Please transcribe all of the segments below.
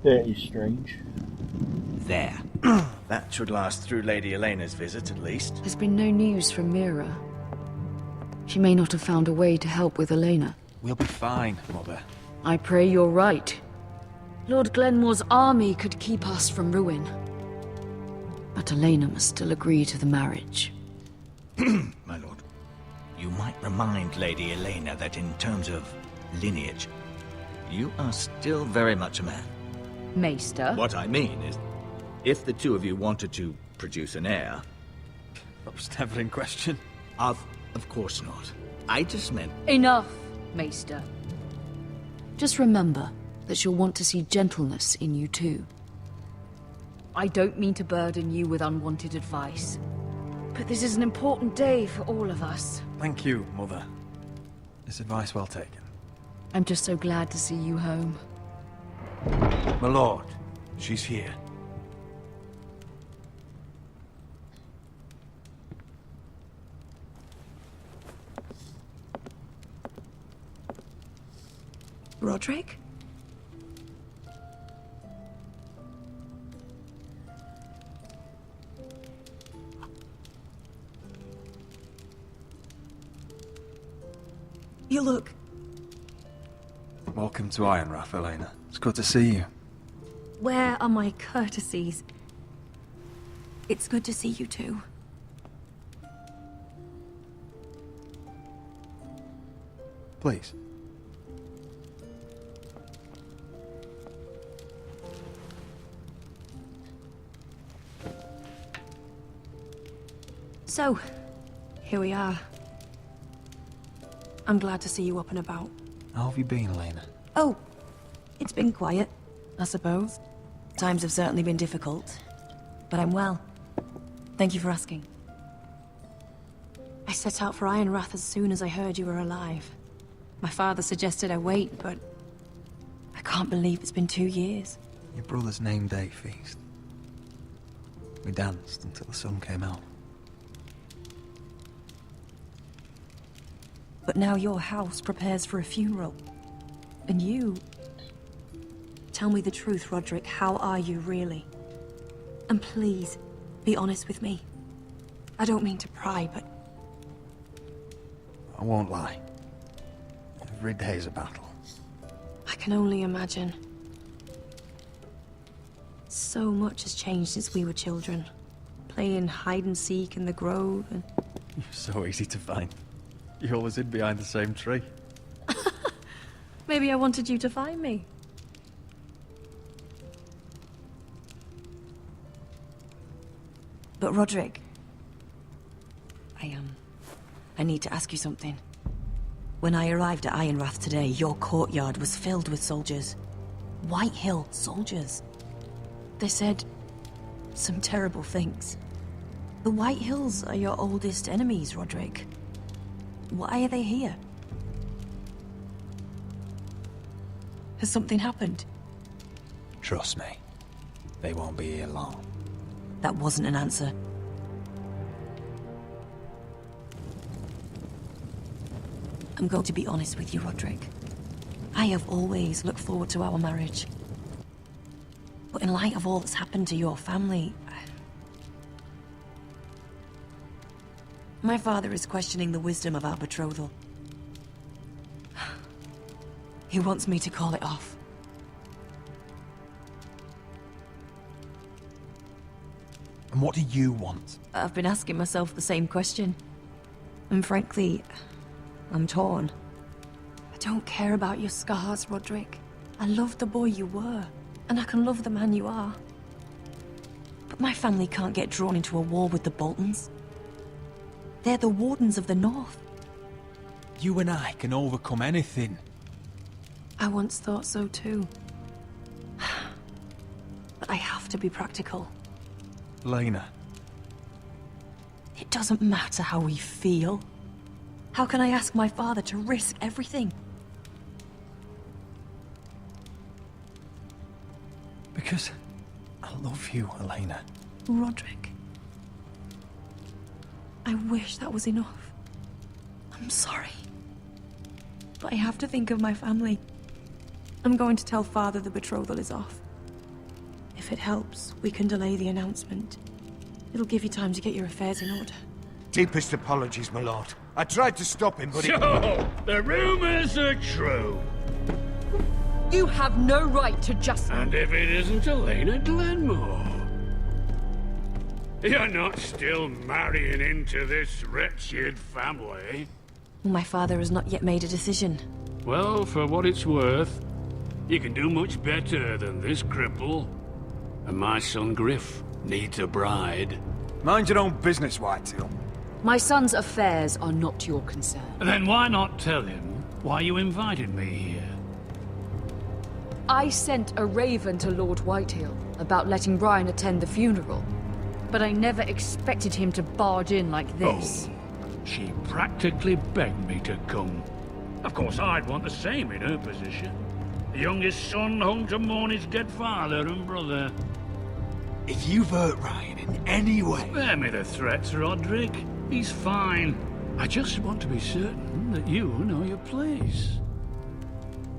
That is strange. There. That should last through Lady Elena's visit, at least. There's been no news from Mira. She may not have found a way to help with Elena. We'll be fine, Mother. I pray you're right. Lord Glenmore's army could keep us from ruin. But Elena must still agree to the marriage. My lord, you might remind Lady Elena that in terms of lineage, you are still very much a man. Maester? What I mean is, if the two of you wanted to produce an heir... That was never in question. Of course not. I just meant... Enough, Maester. Just remember that she'll want to see gentleness in you too. I don't mean to burden you with unwanted advice, but this is an important day for all of us. Thank you, Mother. This advice well taken. I'm just so glad to see you home. My lord, she's here. Roderick? You look... Welcome to Ironrath, Elena. It's good to see you. Where are my courtesies? It's good to see you too. Please. So, here we are. I'm glad to see you up and about. How have you been, Elena? Oh, it's been quiet, I suppose. Times have certainly been difficult, but I'm well. Thank you for asking. I set out for Ironrath as soon as I heard you were alive. My father suggested I wait, but I can't believe it's been 2 years. Your brother's name day feast. We danced until the sun came out. But now your house prepares for a funeral. And you... Tell me the truth, Roderick. How are you, really? And please, be honest with me. I don't mean to pry, but... I won't lie. Every day's a battle. I can only imagine. So much has changed since we were children. Playing hide-and-seek in the grove and... You're so easy to find. You always hid behind the same tree. Maybe I wanted you to find me. But Roderick... I need to ask you something. When I arrived at Ironrath today, your courtyard was filled with soldiers. White Hill soldiers. They said some terrible things. The White Hills are your oldest enemies, Roderick. Why are they here? Has something happened? Trust me. They won't be here long. That wasn't an answer. I'm going to be honest with you, Roderick. I have always looked forward to our marriage. But in light of all that's happened to your family... My father is questioning the wisdom of our betrothal. He wants me to call it off. And what do you want? I've been asking myself the same question. And frankly, I'm torn. I don't care about your scars, Roderick. I love the boy you were, and I can love the man you are. But my family can't get drawn into a war with the Boltons. They're the Wardens of the North. You and I can overcome anything. I once thought so too. But I have to be practical. Lena. It doesn't matter how we feel. How can I ask my father to risk everything? Because I love you, Elena. Roderick. I wish that was enough. I'm sorry. But I have to think of my family. I'm going to tell Father the betrothal is off. If it helps, we can delay the announcement. It'll give you time to get your affairs in order. Deepest apologies, my lord. I tried to stop him, but So, the rumors are true. You have no right to just... And if it isn't Elena Glenmore? You're not still marrying into this wretched family? My father has not yet made a decision. Well, for what it's worth, you can do much better than this cripple. And my son Griff needs a bride. mind your own business, Whitetail. My son's affairs are not your concern. Then why not tell him why you invited me here? I sent a raven to Lord Whitehill about letting Ryan attend the funeral, but I never expected him to barge in like this. Oh, she practically begged me to come. Of course, I'd want the same in her position. The youngest son home to mourn his dead father and brother. If you've hurt Ryan in any way... Spare me the threats, Roderick. He's fine. I just want to be certain that you know your place.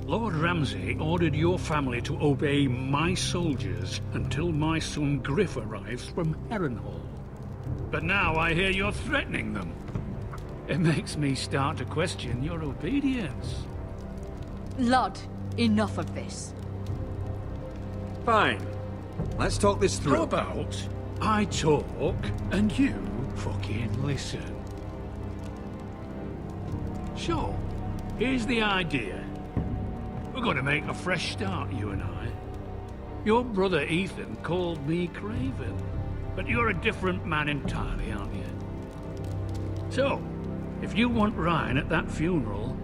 Lord Ramsay ordered your family to obey my soldiers until my son Griff arrives from Harrenhal. But now I hear you're threatening them. It makes me start to question your obedience. Lud, enough of this. Fine. Let's talk this through. How about I talk and you fucking listen? So, here's the idea. We're going to make a fresh start, you and I. Your brother Ethan called me Craven, but you're a different man entirely, aren't you? So, if you want Ryan at that funeral,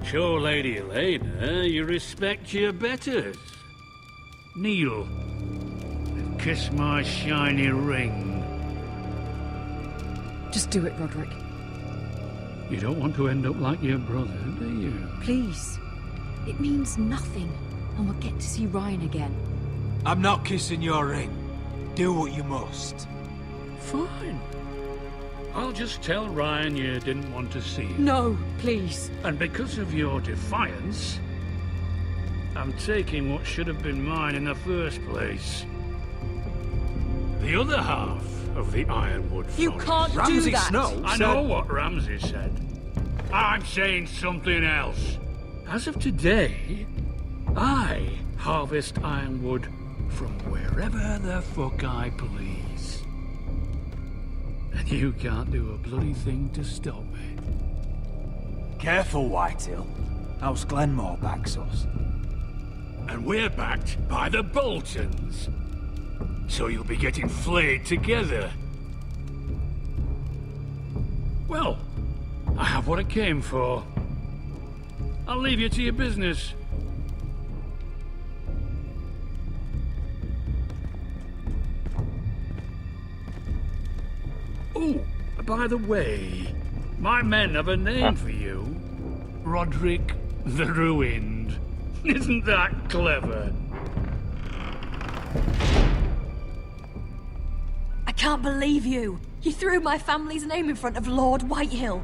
show Lady Elena you respect your betters. Kneel and kiss my shiny ring. Just do it, Roderick. You don't want to end up like your brother, do you? Please. It means nothing, and we'll get to see Ryan again. I'm not kissing your ring. Do what you must. Fine. I'll just tell Ryan you didn't want to see him. No, please. And because of your defiance, I'm taking what should have been mine in the first place. The other half of the Ironwood Forest. You can't do Ramsay that. Snow I said... know what Ramsay said. I'm saying something else. As of today, I harvest ironwood from wherever the fuck I please. And you can't do a bloody thing to stop me. Careful, Whitetail. House Glenmore backs us. And we're backed by the Boltons. So you'll be getting flayed together. Well, I have what I came for. I'll leave you to your business. Oh, by the way, my men have a name for you. Roderick the Ruined. Isn't that clever? I can't believe you! You threw my family's name in front of Lord Whitehill.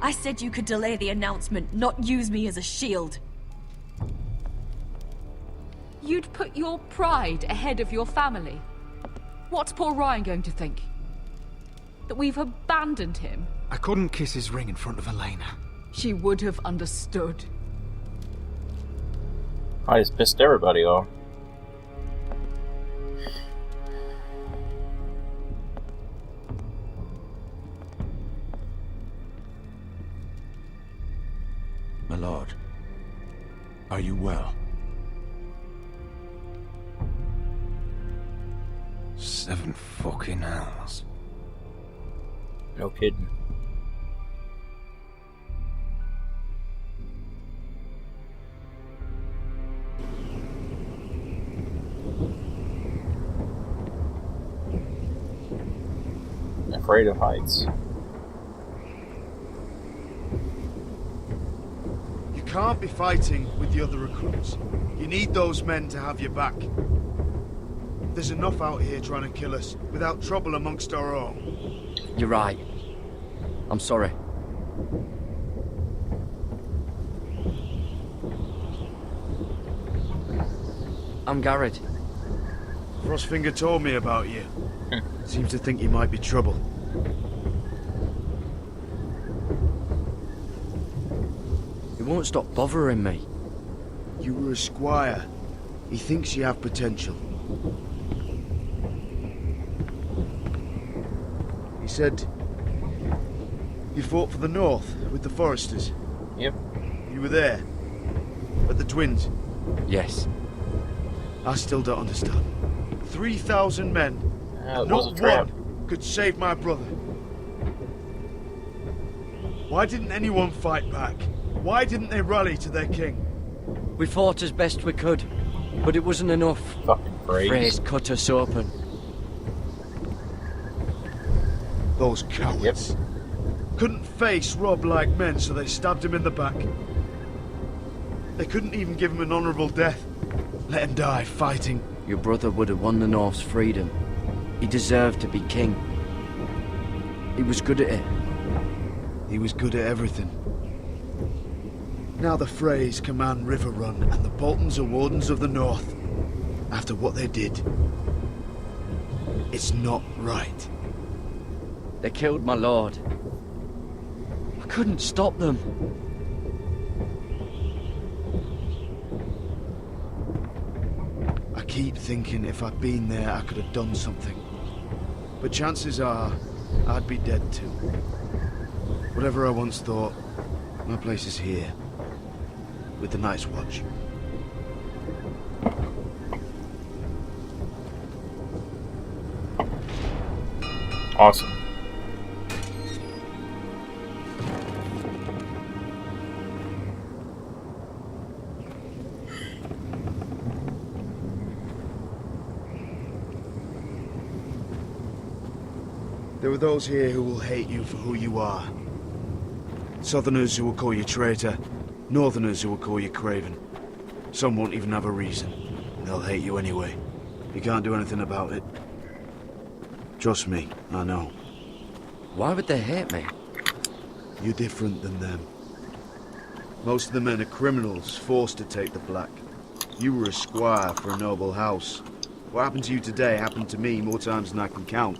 I said you could delay the announcement, not use me as a shield. You'd put your pride ahead of your family. What's poor Ryan going to think? That we've abandoned him? I couldn't kiss his ring in front of Elena. She would have understood. I just pissed everybody off. My lord, are you well? 7 fucking hours. No kidding. Afraid of heights. You can't be fighting with the other recruits. You need those men to have your back. There's enough out here trying to kill us without trouble amongst our own. You're right. I'm sorry. I'm Garrett. Frostfinger told me about you. Seems to think you might be trouble. He won't stop bothering me. You were a squire. He thinks you have potential. He said you fought for the North with the Foresters. Yep. You were there. At the Twins. Yes. I still don't understand. 3,000 men. It was Not a trap. one could save my brother. Why didn't anyone fight back? Why didn't they rally to their king? We fought as best we could, but it wasn't enough. Fucking praise. Freys cut us open. Those cowards. Couldn't face Rob like men, so they stabbed him in the back. They couldn't even give him an honourable death. Let him die fighting. Your brother would have won the North's freedom. He deserved to be king. He was good at it. He was good at everything. Now the Freys command River Run, and the Boltons are Wardens of the North. After what they did. It's not right. They killed my lord. I couldn't stop them. I keep thinking if I'd been there, I could have done something. But chances are, I'd be dead too. Whatever I once thought, my place is here. With the Night's Watch. Awesome. There are those here who will hate you for who you are. Southerners who will call you traitor. Northerners who will call you craven. Some won't even have a reason. They'll hate you anyway. You can't do anything about it. Trust me, I know. Why would they hate me? You're different than them. Most of the men are criminals, forced to take the black. You were a squire for a noble house. What happened to you today happened to me more times than I can count.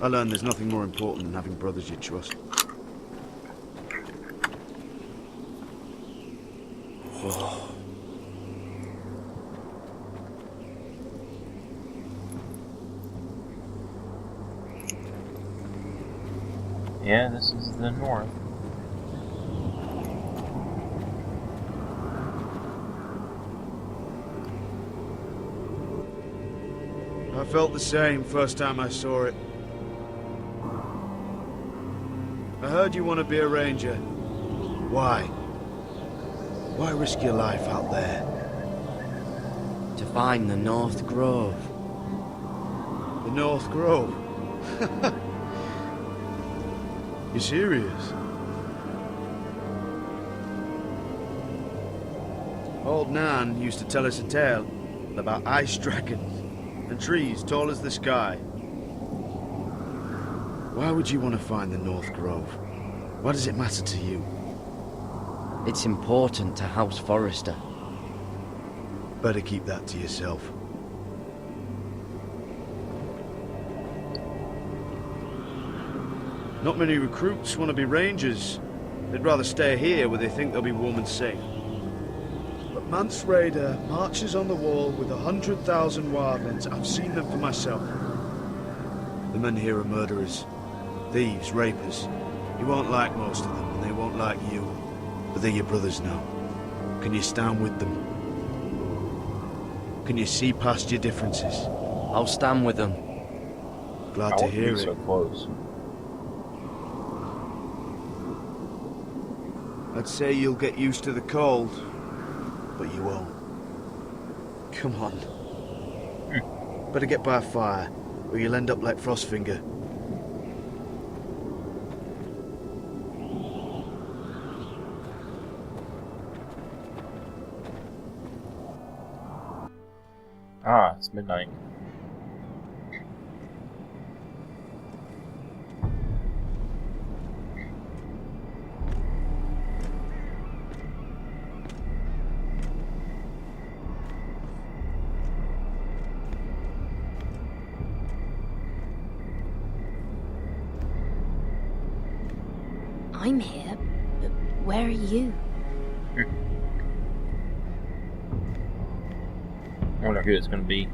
I learned there's nothing more important than having brothers you trust. Yeah, this is the North. I felt the same first time I saw it. I heard you want to be a ranger. Why? Why risk your life out there? To find the North Grove. The North Grove? You serious? Old Nan used to tell us a tale about ice dragons and trees tall as the sky. Why would you want to find the North Grove? Why does it matter to you? It's important to House Forrester. Better keep that to yourself. Not many recruits want to be rangers. They'd rather stay here where they think they'll be warm and safe. But Mance Raider marches on the wall with 100,000 wildlings. I've seen them for myself. The men here are murderers. Thieves, rapers. You won't like most of them, and they won't like you. But they're your brothers now. Can you stand with them? Can you see past your differences? I'll stand with them. Glad I to wouldn't hear be it. so close. I'd say you'll get used to the cold, but you won't. Come on. Better get by a fire, or you'll end up like Frostfinger. Ah, it's midnight. I'm here, but where are you? I wonder who it's going to be.